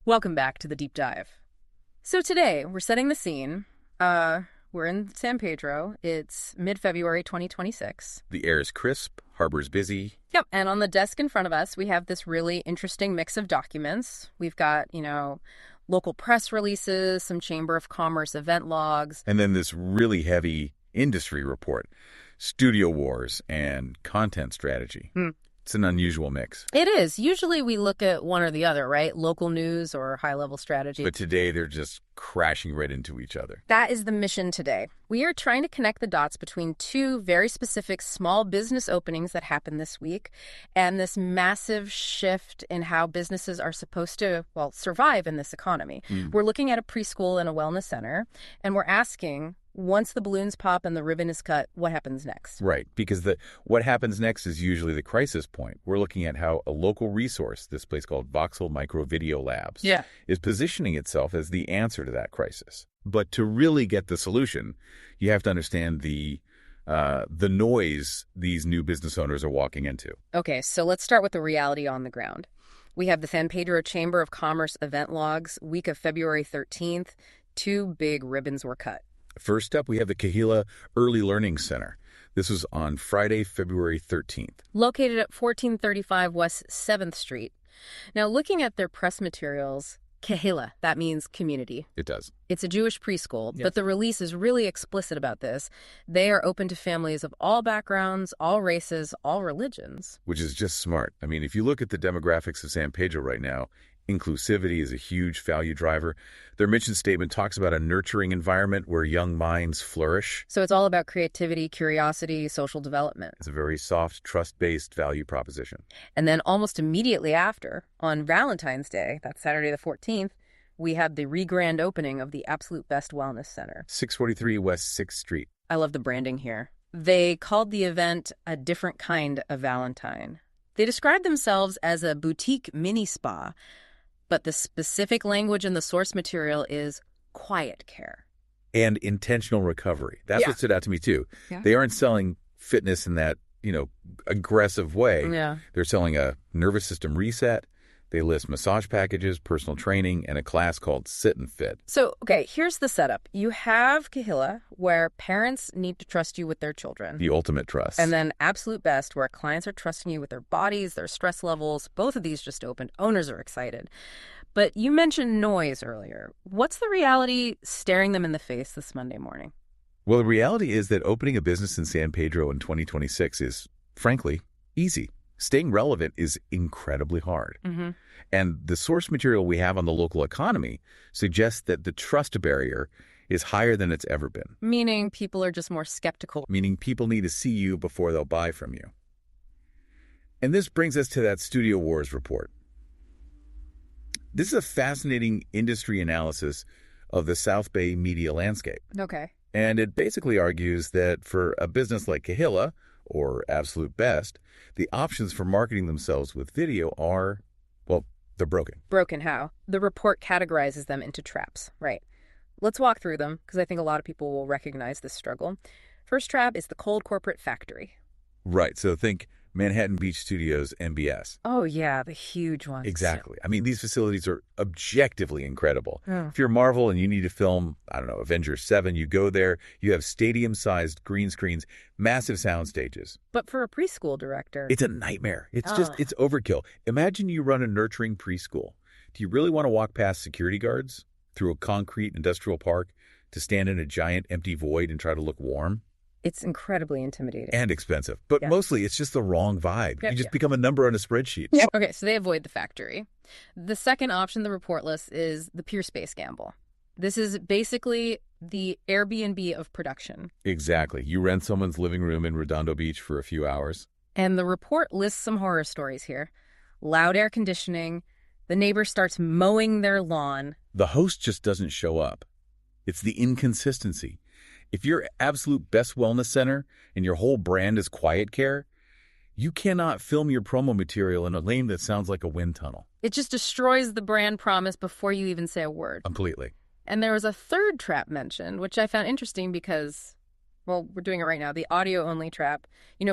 Welcome back to the Deep Dive. So today, we're setting the scene. We're in San Pedro. It's mid-February 2026. The air is crisp, harbor's busy. Yep, and on the desk in front of us, we have this really interesting mix of documents. We've got, local press releases, some Chamber of Commerce event logs. And then this really heavy industry report, studio wars and content strategy. It's an unusual mix. It is. Usually we look at one or the other, right? Local news or high-level strategy. But today they're just crashing right into each other. That is the mission today. We are trying to connect the dots between two very specific small business openings that happened this week and this massive shift in how businesses are supposed to, survive in this economy. We're looking at a preschool and a wellness center, and we're asking, once the balloons pop and the ribbon is cut, what happens next? Right, because what happens next is usually the crisis point. We're looking at how a local resource, this place called Voxel Micro Video Labs, is positioning itself as the answer to that crisis. But to really get the solution, you have to understand the noise these new business owners are walking into. Okay, so let's start with the reality on the ground. We have the San Pedro Chamber of Commerce event logs, week of February 13th. Two big ribbons were cut. First up, we have the Kehillah Early Learning Center. This was on Friday, February 13th. Located at 1435 West 7th Street. Now, looking at their press materials, Kehillah, that means community. It does. It's a Jewish preschool, but the release is really explicit about this. They are open to families of all backgrounds, all races, all religions. Which is just smart. I mean, if you look at the demographics of San Pedro right now, inclusivity is a huge value driver. Their mission statement talks about a nurturing environment where young minds flourish. So it's all about creativity, curiosity, social development. It's a very soft, trust-based value proposition. And then almost immediately after, on Valentine's Day, that's Saturday the 14th, we had the re-grand opening of the Absolute Best Wellness Center. 643 West 6th Street. I love the branding here. They called the event a different kind of Valentine. They described themselves as a boutique mini spa, but the specific language in the source material is quiet care. And intentional recovery. That's what stood out to me, too. Yeah. They aren't selling fitness in that, aggressive way. Yeah. They're selling a nervous system reset. They list massage packages, personal training, and a class called Sit and Fit. So, okay, here's the setup. You have Kehillah, where parents need to trust you with their children. The ultimate trust. And then Absolute Best, where clients are trusting you with their bodies, their stress levels. Both of these just opened. Owners are excited. But you mentioned noise earlier. What's the reality staring them in the face this Monday morning? Well, the reality is that opening a business in San Pedro in 2026 is, frankly, easy. Staying relevant is incredibly hard. And the source material we have on the local economy suggests that the trust barrier is higher than it's ever been. Meaning people are just more skeptical. Meaning people need to see you before they'll buy from you. And this brings us to that Studio Wars report. This is a fascinating industry analysis of the South Bay media landscape. Okay. And it basically argues that for a business like Kehillah, or Absolute Best, the options for marketing themselves with video are, they're broken. Broken how? The report categorizes them into traps, right? Let's walk through them, because I think a lot of people will recognize this struggle. First trap is the cold corporate factory. Right, so think Manhattan Beach Studios, MBS. Oh, yeah, the huge ones. Exactly. I mean, these facilities are objectively incredible. Oh. If you're Marvel and you need to film, Avengers 7, you go there, you have stadium-sized green screens, massive sound stages. But for a preschool director... It's a nightmare. It's overkill. Imagine you run a nurturing preschool. Do you really want to walk past security guards through a concrete industrial park to stand in a giant empty void and try to look warm? It's incredibly intimidating. And expensive. But mostly it's just the wrong vibe. You just become a number on a spreadsheet. Okay, so they avoid the factory. The second option the report lists is the pure space gamble. This is basically the Airbnb of production. Exactly. You rent someone's living room in Redondo Beach for a few hours. And the report lists some horror stories here. Loud air conditioning. The neighbor starts mowing their lawn. The host just doesn't show up. It's the inconsistency. If you're Absolute Best Wellness Center and your whole brand is quiet care, you cannot film your promo material in a lane that sounds like a wind tunnel. It just destroys the brand promise before you even say a word. Completely. And there was a third trap mentioned, which I found interesting because, we're doing it right now, the audio-only trap.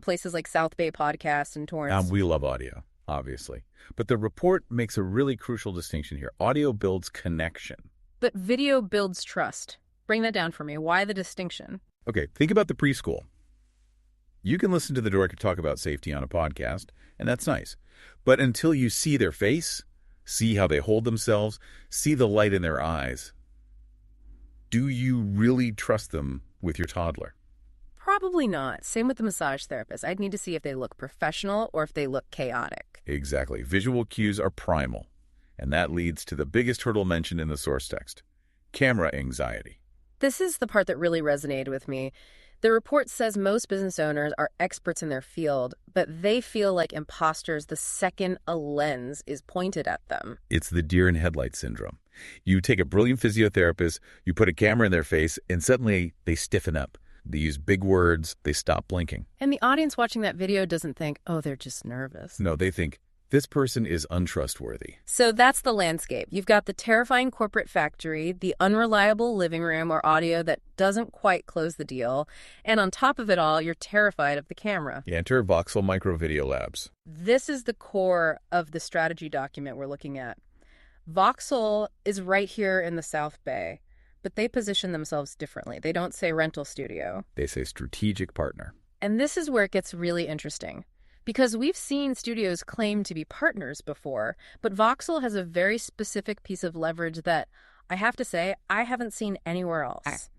Places like South Bay Podcast and Torrance. We love audio. obviously. But the report makes a really crucial distinction here. Audio builds connection. But video builds trust. Bring that down for me. Why the distinction? Okay, think about the preschool. You can listen to the director talk about safety on a podcast, and that's nice. But until you see their face, see how they hold themselves, see the light in their eyes, do you really trust them with your toddler? Probably not. Same with the massage therapist. I'd need to see if they look professional or if they look chaotic. Exactly. Visual cues are primal, and that leads to the biggest hurdle mentioned in the source text: camera anxiety. This is the part that really resonated with me. The report says most business owners are experts in their field, but they feel like imposters the second a lens is pointed at them. It's the deer in headlights syndrome. You take a brilliant physiotherapist, you put a camera in their face, and suddenly they stiffen up. They use big words, they stop blinking. And the audience watching that video doesn't think, oh, they're just nervous. No, they think, this person is untrustworthy. So that's the landscape. You've got the terrifying corporate factory, the unreliable living room or audio that doesn't quite close the deal, and on top of it all, you're terrified of the camera. Enter Voxel Micro Video Labs. This is the core of the strategy document we're looking at. Voxel is right here in the South Bay, but they position themselves differently. They don't say rental studio. They say strategic partner. And this is where it gets really interesting. Because we've seen studios claim to be partners before, but Voxel has a very specific piece of leverage that, I have to say, I haven't seen anywhere else.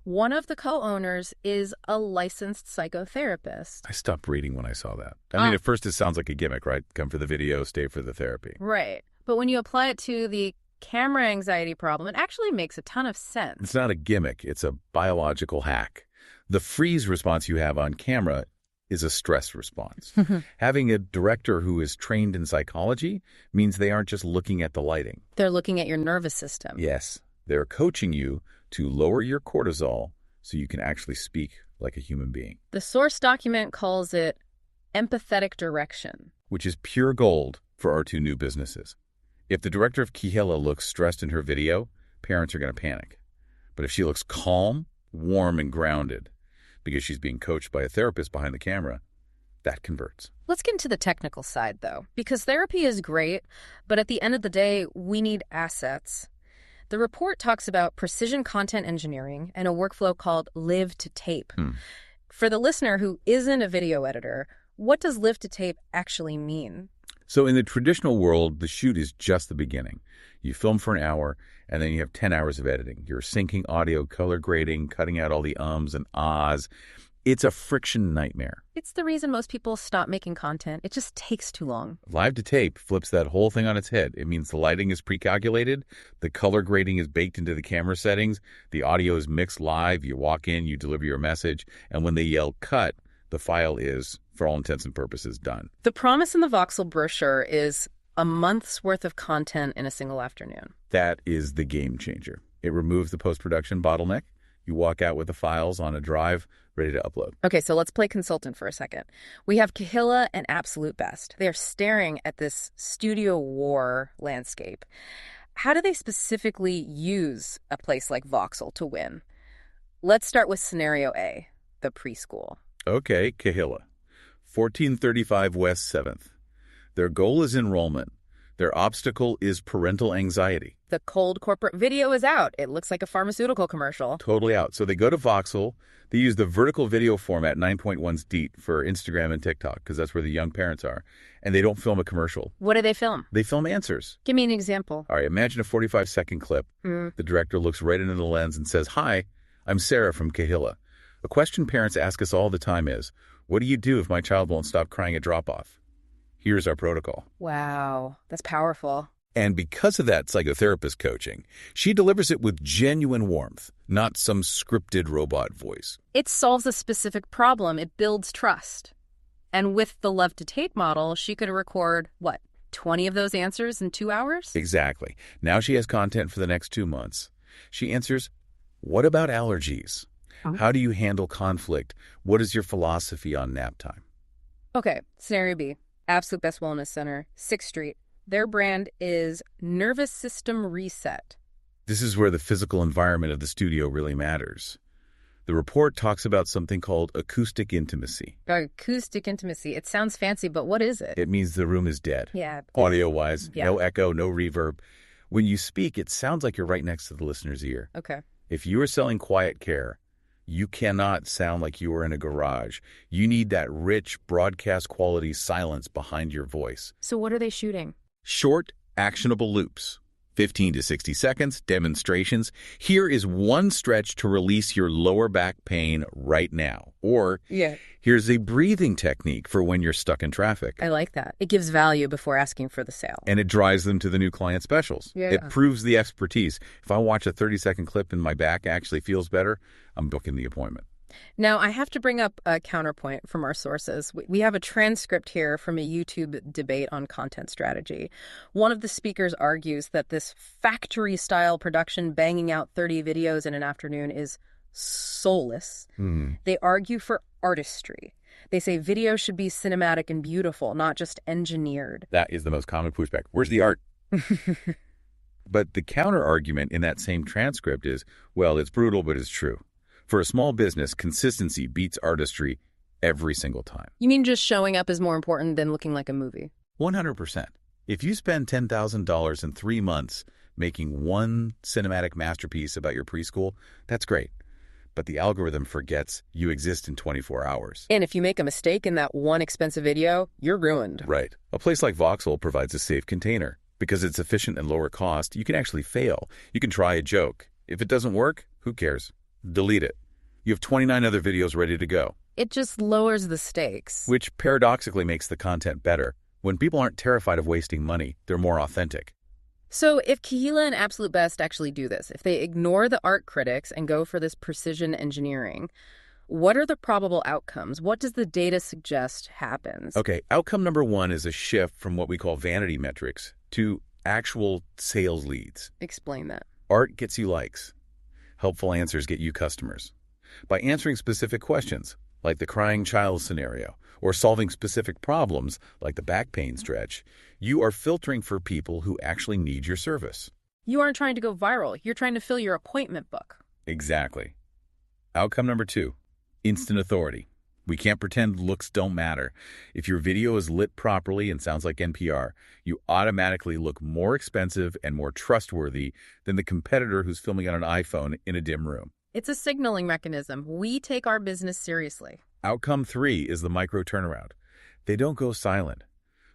One of the co-owners is a licensed psychotherapist. I stopped reading when I saw that. I mean, at first it sounds like a gimmick, right? Come for the video, stay for the therapy. Right. But when you apply it to the camera anxiety problem, it actually makes a ton of sense. It's not a gimmick. It's a biological hack. The freeze response you have on camera is a stress response. Having a director who is trained in psychology means they aren't just looking at the lighting. They're looking at your nervous system. Yes. They're coaching you to lower your cortisol so you can actually speak like a human being. The source document calls it empathetic direction, which is pure gold for our two new businesses. If the director of Kehillah looks stressed in her video, parents are going to panic. But if she looks calm, warm, and grounded, because she's being coached by a therapist behind the camera, that converts. Let's get into the technical side, though, because therapy is great, but at the end of the day, we need assets. The report talks about precision content engineering and a workflow called live to tape. For the listener who isn't a video editor, what does live to tape actually mean? So in the traditional world, the shoot is just the beginning. You film for an hour, and then you have 10 hours of editing. You're syncing audio, color grading, cutting out all the ums and ahs. It's a friction nightmare. It's the reason most people stop making content. It just takes too long. Live to tape flips that whole thing on its head. It means the lighting is pre-calculated, the color grading is baked into the camera settings, the audio is mixed live, you walk in, you deliver your message, and when they yell cut, the file is, for all intents and purposes, done. The promise in the Voxel brochure is a month's worth of content in a single afternoon. That is the game changer. It removes the post-production bottleneck. You walk out with the files on a drive, ready to upload. Okay, so let's play consultant for a second. We have Kehillah and Absolute Best. They are staring at this studio war landscape. How do they specifically use a place like Voxel to win? Let's start with scenario A, the preschool. Okay, Kehillah, 1435 West 7th. Their goal is enrollment. Their obstacle is parental anxiety. The cold corporate video is out. It looks like a pharmaceutical commercial. Totally out. So they go to Voxel. They use the vertical video format 9.1 DEET for Instagram and TikTok because that's where the young parents are. And they don't film a commercial. What do they film? They film answers. Give me an example. All right, imagine a 45-second clip. The director looks right into the lens and says, "Hi, I'm Sarah from Kehillah. A question parents ask us all the time is, what do you do if my child won't stop crying at drop-off? Here's our protocol." Wow, that's powerful. And because of that psychotherapist coaching, she delivers it with genuine warmth, not some scripted robot voice. It solves a specific problem. It builds trust. And with the Love to Tape model, she could record, 20 of those answers in 2 hours? Exactly. Now she has content for the next 2 months. She answers, what about allergies? How do you handle conflict? What is your philosophy on nap time? Okay, scenario B. Absolute Best Wellness Center, 6th Street. Their brand is Nervous System Reset. This is where the physical environment of the studio really matters. The report talks about something called acoustic intimacy. Acoustic intimacy. It sounds fancy, but what is it? It means the room is dead. Yeah. Audio-wise, yeah. No echo, no reverb. When you speak, it sounds like you're right next to the listener's ear. Okay. If you are selling quiet care, you cannot sound like you are in a garage. You need that rich, broadcast quality silence behind your voice. So what are they shooting? Short, actionable loops. 15 to 60 seconds, demonstrations. Here is one stretch to release your lower back pain right now. Or here's a breathing technique for when you're stuck in traffic. I like that. It gives value before asking for the sale. And it drives them to the new client specials. Yeah. It proves the expertise. If I watch a 30-second clip and my back actually feels better, I'm booking the appointment. Now, I have to bring up a counterpoint from our sources. We have a transcript here from a YouTube debate on content strategy. One of the speakers argues that this factory-style production, banging out 30 videos in an afternoon, is soulless. They argue for artistry. They say video should be cinematic and beautiful, not just engineered. That is the most common pushback. Where's the art? But the counter-argument in that same transcript is, well, it's brutal, but it's true. For a small business, consistency beats artistry every single time. You mean just showing up is more important than looking like a movie? 100%. If you spend $10,000 in 3 months making one cinematic masterpiece about your preschool, that's great. But the algorithm forgets you exist in 24 hours. And if you make a mistake in that one expensive video, you're ruined. Right. A place like Voxel provides a safe container. Because it's efficient and lower cost, you can actually fail. You can try a joke. If it doesn't work, who cares? Delete it. You have 29 other videos ready to go. It just lowers the stakes. Which paradoxically makes the content better. When people aren't terrified of wasting money, they're more authentic. So if Kehillah and Absolute Best actually do this, if they ignore the art critics and go for this precision engineering, what are the probable outcomes? What does the data suggest happens? Okay, outcome number 1 is a shift from what we call vanity metrics to actual sales leads. Explain that. Art gets you likes. Helpful answers get you customers. By answering specific questions, like the crying child scenario, or solving specific problems, like the back pain stretch, you are filtering for people who actually need your service. You aren't trying to go viral. You're trying to fill your appointment book. Exactly. Outcome number 2, instant authority. We can't pretend looks don't matter. If your video is lit properly and sounds like NPR, you automatically look more expensive and more trustworthy than the competitor who's filming on an iPhone in a dim room. It's a signaling mechanism. We take our business seriously. Outcome 3 is the micro turnaround. They don't go silent.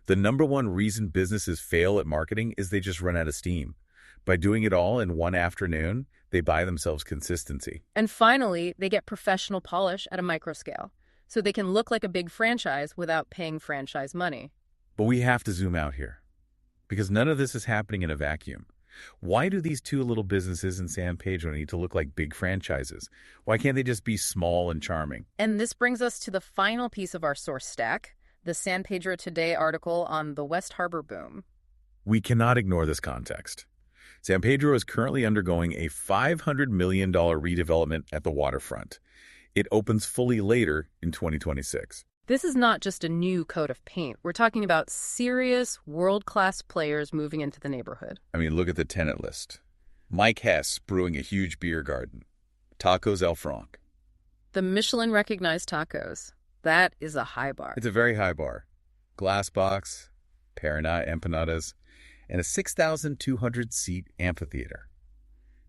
The number one reason businesses fail at marketing is they just run out of steam. By doing it all in one afternoon, they buy themselves consistency. And finally, they get professional polish at a micro scale, so they can look like a big franchise without paying franchise money. But we have to zoom out here, because none of this is happening in a vacuum. Why do these 2 little businesses in San Pedro need to look like big franchises? Why can't they just be small and charming? And this brings us to the final piece of our source stack, the San Pedro Today article on the West Harbor boom. We cannot ignore this context. San Pedro is currently undergoing a $500 million redevelopment at the waterfront. It opens fully later in 2026. This is not just a new coat of paint. We're talking about serious, world-class players moving into the neighborhood. I mean, look at the tenant list. Mike Hess brewing a huge beer garden. Tacos El Franc. The Michelin-recognized tacos. That is a high bar. It's a very high bar. Glass box, empanadas, and a 6,200-seat amphitheater.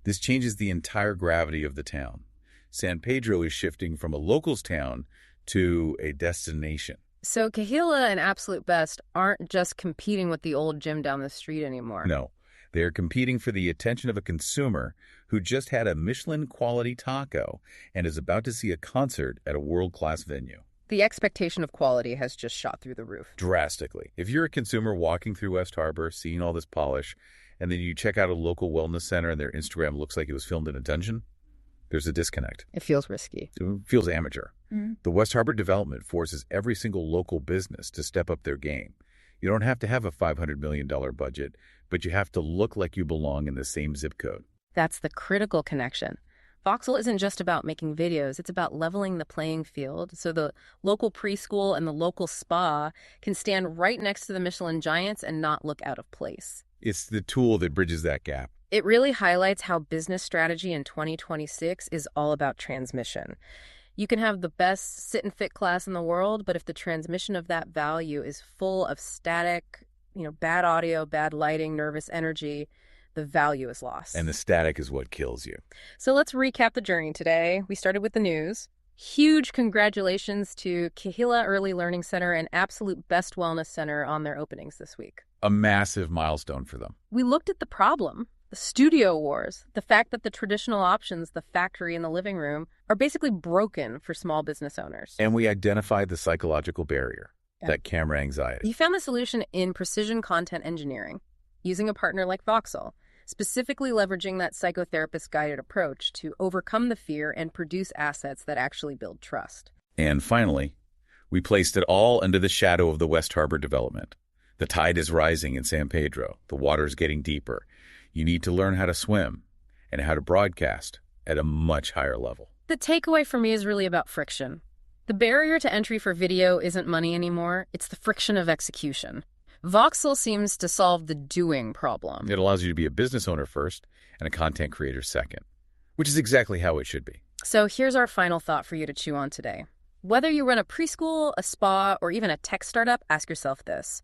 This changes the entire gravity of the town. San Pedro is shifting from a locals town to a destination. So Kehillah and Absolute Best aren't just competing with the old gym down the street anymore. No, they are competing for the attention of a consumer who just had a Michelin-quality taco and is about to see a concert at a world-class venue. The expectation of quality has just shot through the roof. Drastically. If you're a consumer walking through West Harbor, seeing all this polish, and then you check out a local wellness center and their Instagram looks like it was filmed in a dungeon, there's a disconnect. It feels risky. It feels amateur. Mm-hmm. The West Harbor development forces every single local business to step up their game. You don't have to have a $500 million budget, but you have to look like you belong in the same zip code. That's the critical connection. Voxel isn't just about making videos. It's about leveling the playing field so the local preschool and the local spa can stand right next to the Michelin giants and not look out of place. It's the tool that bridges that gap. It really highlights how business strategy in 2026 is all about transmission. You can have the best sit and fit class in the world, but if the transmission of that value is full of static, bad audio, bad lighting, nervous energy, the value is lost. And the static is what kills you. So let's recap the journey today. We started with the news. Huge congratulations to Kehillah Early Learning Center and Absolute Best Wellness Center on their openings this week. A massive milestone for them. We looked at the problem, the studio wars, the fact that the traditional options, the factory and the living room, are basically broken for small business owners. And we identified the psychological barrier, that camera anxiety. You found the solution in precision content engineering, using a partner like Voxel, specifically leveraging that psychotherapist-guided approach to overcome the fear and produce assets that actually build trust. And finally, we placed it all under the shadow of the West Harbor development. The tide is rising in San Pedro. The water is getting deeper. You need to learn how to swim and how to broadcast at a much higher level. The takeaway for me is really about friction. The barrier to entry for video isn't money anymore. It's the friction of execution. Voxel seems to solve the doing problem. It allows you to be a business owner first and a content creator second, which is exactly how it should be. So here's our final thought for you to chew on today. Whether you run a preschool, a spa, or even a tech startup, ask yourself this.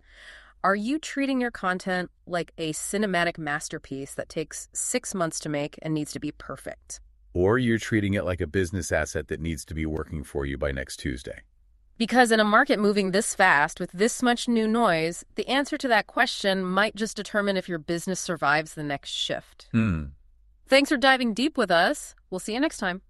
Are you treating your content like a cinematic masterpiece that takes 6 months to make and needs to be perfect? Or you're treating it like a business asset that needs to be working for you by next Tuesday? Because in a market moving this fast with this much new noise, the answer to that question might just determine if your business survives the next shift. Thanks for diving deep with us. We'll see you next time.